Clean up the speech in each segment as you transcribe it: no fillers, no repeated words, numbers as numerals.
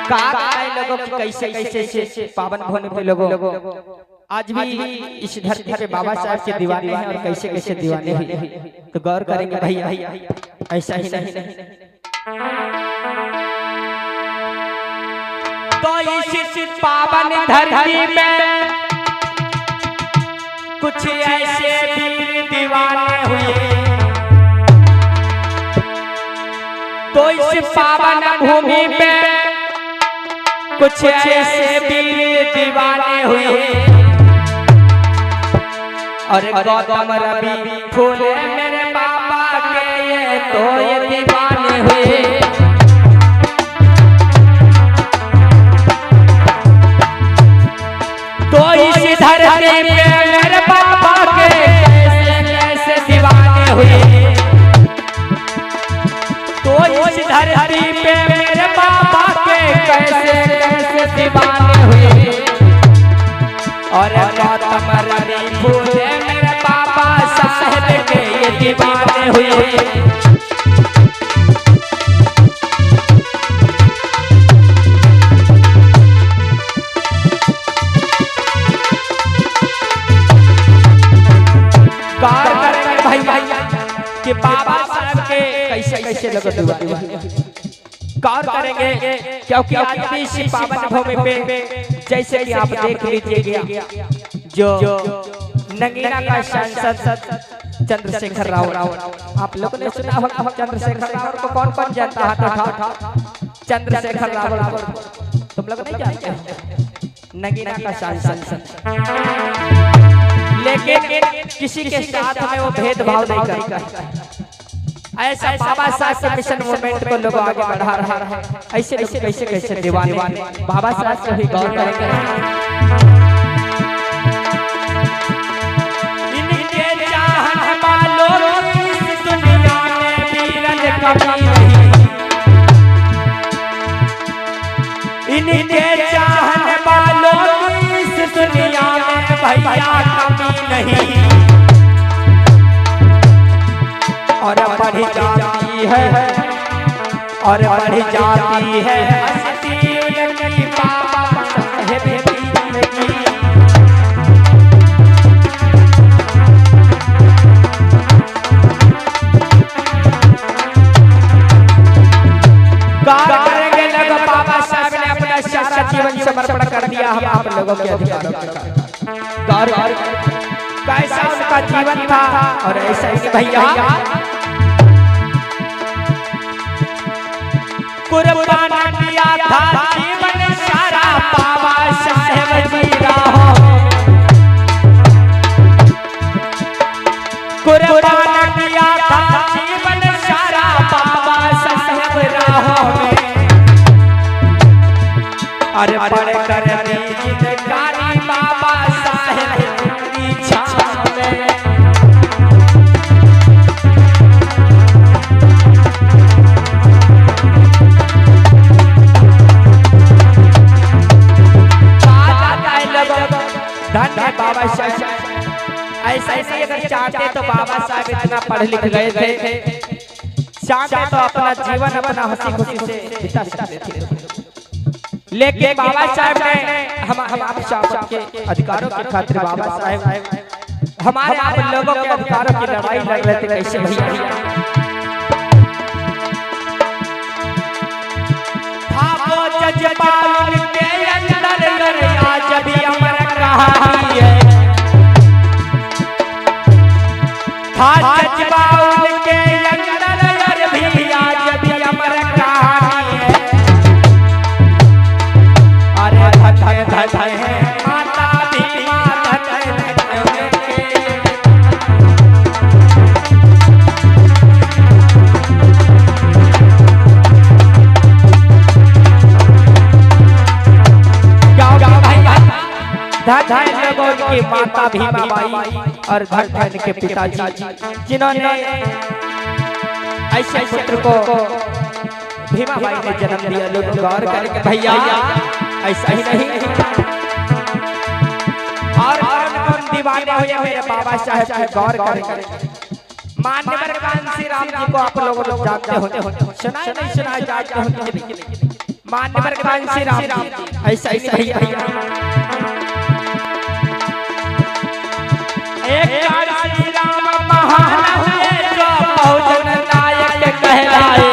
लोगों की कैसे कैसे पावन भवन पे लोगों आज भी इस धरती पे बाबा साहब के दीवाने हैं और कैसे कैसे दीवाने हैं। तो गौर करेंगे भैया, ऐसा ही नहीं। तो इस पावन धरती में कुछ ऐसे भी दीवाने हुए, तो इस पावन भूमि पे कुछ ऐसे भी दीवाने हुए। और गौतम रवि फूले मेरे बाबा के ये तो ये दीवाने हुए। तो इस धरती पे मेरे बाबा के कैसे दीवाने हुए। तो इस धरती पे मेरे बाबा के कैसे दीवाने हुए। और गौतम रवि फूले मेरे बाबा साहब के ये दीवाने हुए। कि बाबा साहब के कैसे कैसे लोग दीवाने गौर करेंगे, क्योंकि आज भी इसी पावन भूमि पे जैसे कि आप देख लीजिए जो नगीना का सांसद चंद्रशेखर राव, आप लोगों ने सुना होगा चंद्रशेखर राव को कौन कौन जानता था? चंद्रशेखर राव तुम लोग नहीं जानते? नगीना का सांसद, लेकिन किसी के साथ में वो भेदभाव नहीं करता। ऐसा बाबा साहब के मिशन मूवमेंट को लोग आगे बढ़ा रहा है। ऐसे कैसे कैसे दीवाने बाबा साहब से भी गौर करेंगे। इनके चाहने वालों इस दुनिया में वीरन कमी नहीं। इनके चाहने वालों इस दुनिया में भैया कमी नहीं। और बढ़ी जाती है और बढ़ी जाती है हस्ती उनकी बाबा साहेब की। करेंगे लोग बाबा साहब ने अपना सारा जीवन समर्पण कर दिया हम आप लोगों के अधिकारों का। कैसा उनका जीवन था और ऐसा ही भैया कुर्बान किया था जीवन सारा बाबा साहेब जी राहों। कुर्बान किया था जीवन सारा बाबा साहेब राहों में। अरे बड़े कर दी जिंदगानी बाबा साहेब की छाव में। धन्य बाबा साहब, ऐसा ही अगर चाहते तो बाबा साहब इतना पढ़ लिख गए थे, चाहते तो अपना जीवन अपना हंसी खुशी से बिता सकते थे। लेकिन बाबा साहब ने हम आप सबके अधिकारों की खातिर बाबा साहब हमारे आप लोगों के अधिकारों की लड़ाई लड़ रहे थे। कैसे भैया था वो जज्बा उनके अंदर आज भी अमर कहानी है। था जज्बा उनके अंदर भी आज भी अमर कहानी है। अरे धन धन है माता भी माता धन लोगों की माता भीमाबाई और धन के पिताजी जिन्होंने ऐसे पुत्र को भीमाबाई ने जन्म दिया। लोग गौर करके भैया ऐसा ही नहीं और कौन दीवाने हुए मेरे बाबा साहब गौर करके। मान्यवर कांसी राम जी को आप लोगों जानते होते, सुनाए नहीं सुनाए जानते होते। मान्यवर कांसी राम ऐसा ही भैया एक कांसी राम महान हुए जो बहुजन नायक कहलाए।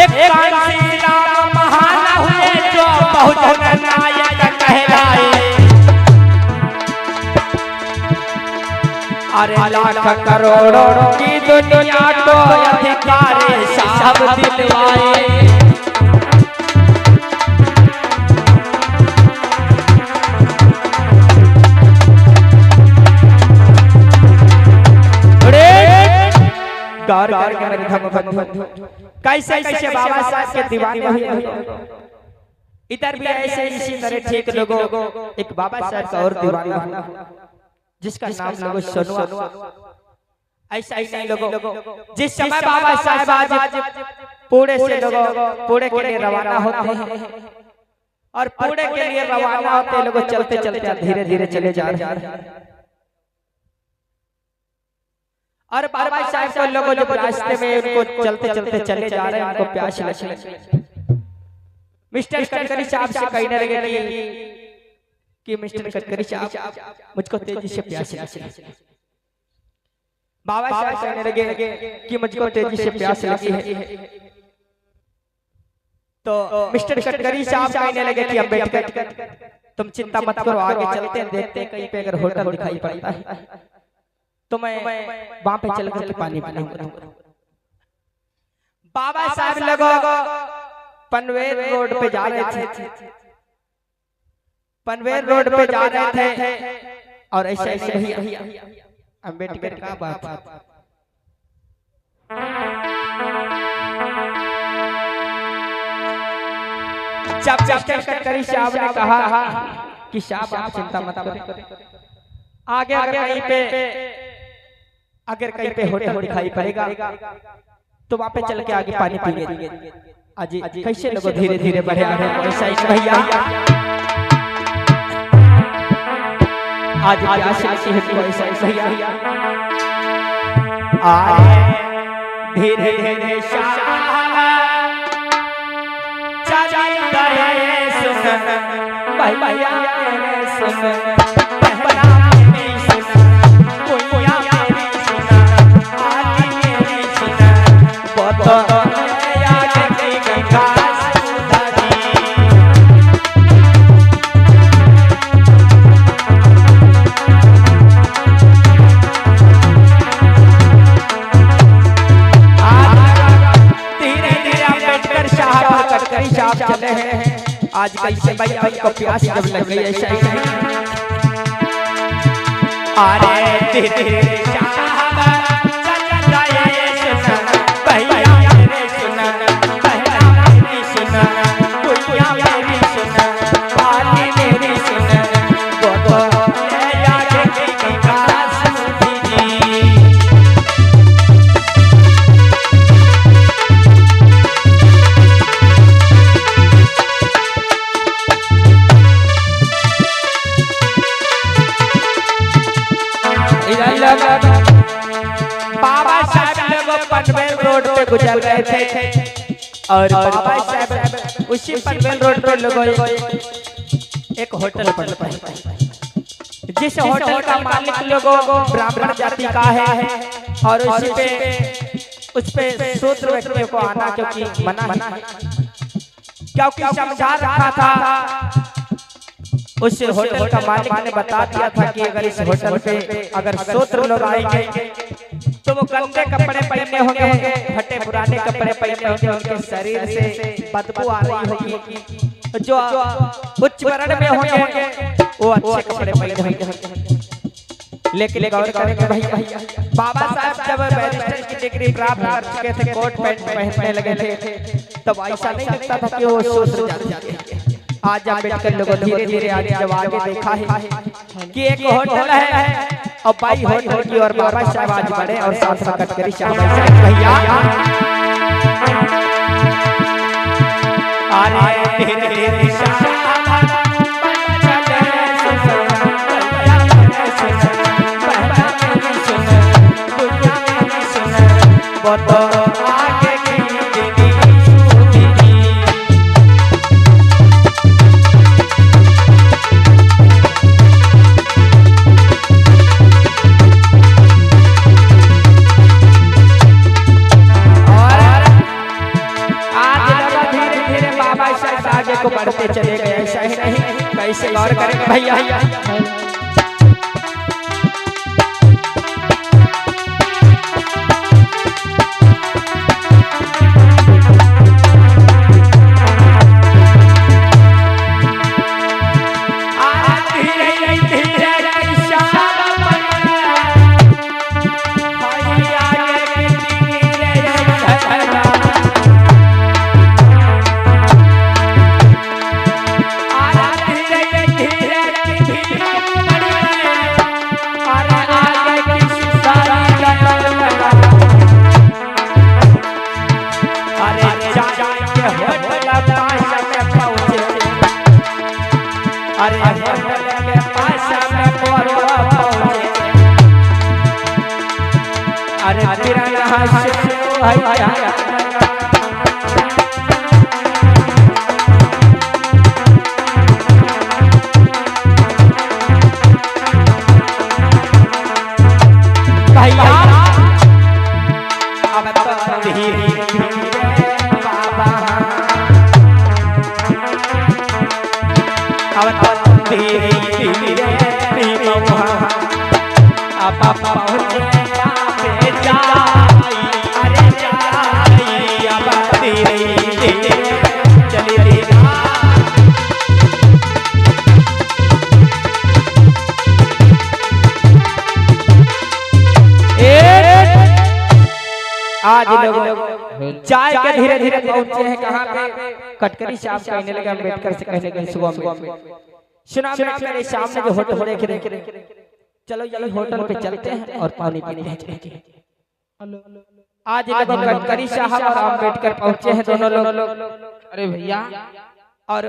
एक कांसी राम महान हुए जो बहुजन नायक कहलाए। अरे लाख करोड़ों की दुनिया को अधिकार सब दिलवाए। कैसे कैसे बाबा साहब के दीवाने हुए। इधर भी ऐसे इसी तरह ठीक लोगों एक बाबा साहब का और दीवाना हुआ जिसका नाम लोगों सोनुआ। ऐसा ही नहीं लोगों जिस समय बाबा साहब आज पुणे से लोगों पुणे के लिए रवाना होते हैं और पुणे के लिए रवाना होते लोगों चलते चलते धीरे धीरे चले जा रहे हैं और बाबा साहब को लोगों जब रास्ते में उनको चलते चलते चले जा रहे हैं उनको प्यास लगी। मिस्टर गडकरी साहब से कहने लगे कि मिस्टर गडकरी साहब मुझको तेजी से प्यास लगी। बाबा साहब कहने लगे कि मुझको तेजी से प्यास लगी है। तो मिस्टर गडकरी साहब कहने लगे कि अम्बेडकर तुम चिंता मत करो आगे चलते हैं देखते हैं कहीं पे अगर होटल दिखाई पड़ता है तो मैं वहां पे चल करके पानी पीऊंगा। बाबा साहब लोगों पनवेल रोड पे जा रहे थे पनवेल रोड पे जा रहे थे और ऐसे ऐसे ही अम्बेडकर का बात जब मिस्टर गडकरी साहब ने कहा कि साहब आप चिंता मत करो आगे अगर कहीं पे होटल दिखाई पड़ेगा तो वहां पे चल के आगे पानी पीएंगे। आज कैसे लोग धीरे धीरे बढ़े आ रहे हैं ऐसा ही भैया आज प्यास लगी है ऐसा ही भैया आए धीरे धीरे भैया सुन चले हैं आज कैसे भैया उनको प्यास जब लग गई ऐसा ही अरे धीरे बाबा साहब लोग पनवेल रोड पे गुजर रहे थे और बाबा साहब उसी पनवेल रोड पे लोगों एक होटल पर जिस होटल का मालिक लोगों ब्राह्मण जाति का है और उस पे शूद्र व्यक्तियों को आना क्योंकि मना है क्योंकि समझा रखा था उस होटल का मालिक ने बता दिया था कि अगर इस होटल पे अगर शूद्र लोग आएंगे तो वो गंदे कपड़े पहने होंगे फटे पुराने कपड़े पहने होंगे उनके शरीर से बदबू आ रही होगी जो उच्च वर्ण में होंगे वो अच्छे कपड़े पहने होंगे लेकिन गौर करेंगे भैया बाबा साहब जब बैरिस्टर की डिग्री प्राप्त कर चुके थे कोट पैंट पहनने लगे थे तब ऐसा नहीं लगता था कि वो शूद्र जाति के। आज अम्बेडकर लोगों धीरे धीरे आज जब आगे देखा है कि एक होटल है और बाई होटल की और बाबा साहब आज बढ़े और साथ में गडकरी साहब भैया अरे धीरे धीरे आगे भैया आज लोग चाय के धीरे धीरे पहुंचे हैं कहाँ पे कटकरी साहब कहने लगे अम्बेडकर से कहने लगे सुबह में सुना मेरे सामने जो होटल देख रहे चलो चलो होटल पे चलते हैं और पानी पीते हैं। आज लोग कटकरी साहब और अम्बेडकर पहुंचे हैं दोनों लोग। अरे भैया और